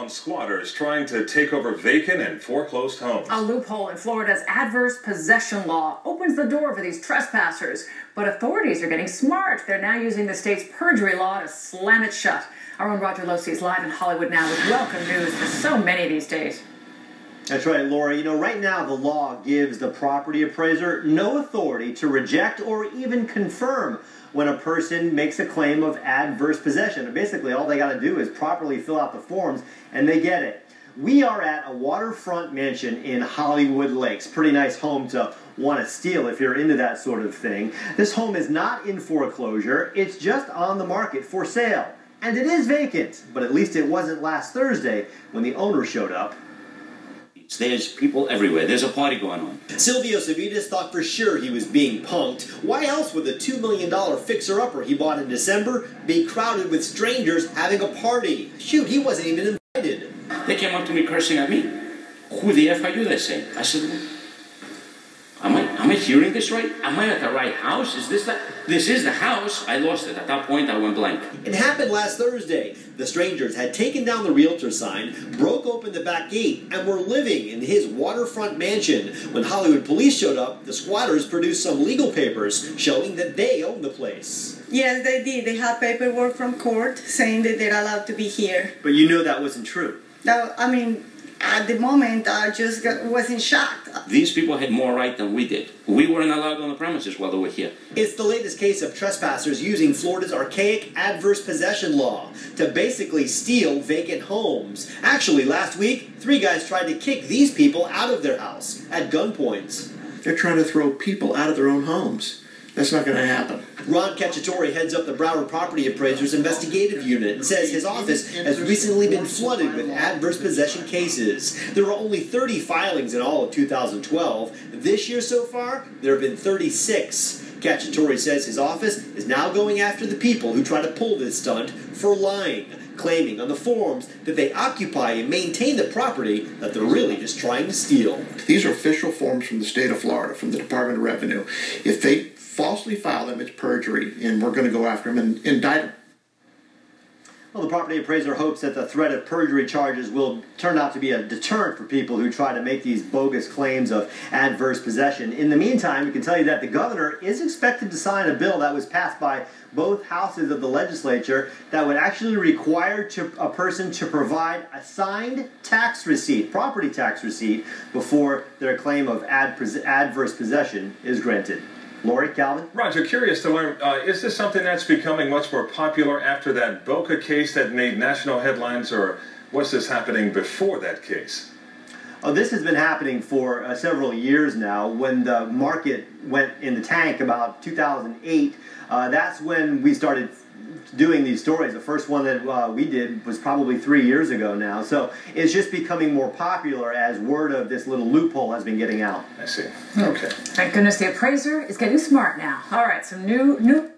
on squatters trying to take over vacant and foreclosed homes. A loophole in Florida's adverse possession law opens the door for these trespassers. But authorities are getting smart. They're now using the state's perjury law to slam it shut. Our own Roger Losey is live in Hollywood now with welcome news for so many these days. That's right, Laura. You know, right now the law gives the property appraiser no authority to reject or even confirm when a person makes a claim of adverse possession. And basically, all they got to do is properly fill out the forms, and they get it. We are at a waterfront mansion in Hollywood Lakes. Pretty nice home to want to steal if you're into that sort of thing. This home is not in foreclosure. It's just on the market for sale. And it is vacant, but at least it wasn't last Thursday when the owner showed up. There's people everywhere. There's a party going on. Silvio Savitas thought for sure he was being punked. Why else would the $2 million fixer-upper he bought in December be crowded with strangers having a party? Shoot, he wasn't even invited. They came up to me cursing at me. Who the F are you, they say. I said, am I hearing this right? Am I at the right house? Is this that? This is the house. I lost it. At that point, I went blank. It happened last Thursday. The strangers had taken down the realtor sign, broke open the back gate, and were living in his waterfront mansion. When Hollywood police showed up, the squatters produced some legal papers showing that they own the place. Yes, they did. They had paperwork from court saying that they're allowed to be here. But you know that wasn't true. Now, I mean, at the moment, I just was in shock. These people had more right than we did. We weren't allowed on the premises while they were here. It's the latest case of trespassers using Florida's archaic adverse possession law to basically steal vacant homes. Actually, last week, 3 guys tried to kick these people out of their house at gunpoint. They're trying to throw people out of their own homes. That's not going to happen. Ron Cacciatore heads up the Broward Property Appraiser's investigative unit and says his office has recently been flooded with adverse possession cases. There were only 30 filings in all of 2012. This year so far, there have been 36. Cacciatore says his office is now going after the people who try to pull this stunt for lying, claiming on the forms that they occupy and maintain the property that they're really just trying to steal. These are official forms from the state of Florida, from the Department of Revenue. If they falsely file them, it's perjury, and we're going to go after them and indict them. Well, the property appraiser hopes that the threat of perjury charges will turn out to be a deterrent for people who try to make these bogus claims of adverse possession. In the meantime, we can tell you that the governor is expected to sign a bill that was passed by both houses of the legislature that would actually require a person to provide a signed tax receipt, property tax receipt, before their claim of adverse possession is granted. Lori, Calvin? Roger, curious to learn, is this something that's becoming much more popular after that Boca case that made national headlines, or was this happening before that case? Oh, this has been happening for several years now. When the market went in the tank about 2008, that's when we started doing these stories. The first one that we did was probably 3 years ago now. So it's just becoming more popular as word of this little loophole has been getting out. I see. Okay. Thank goodness the appraiser is getting smart now. All right, some new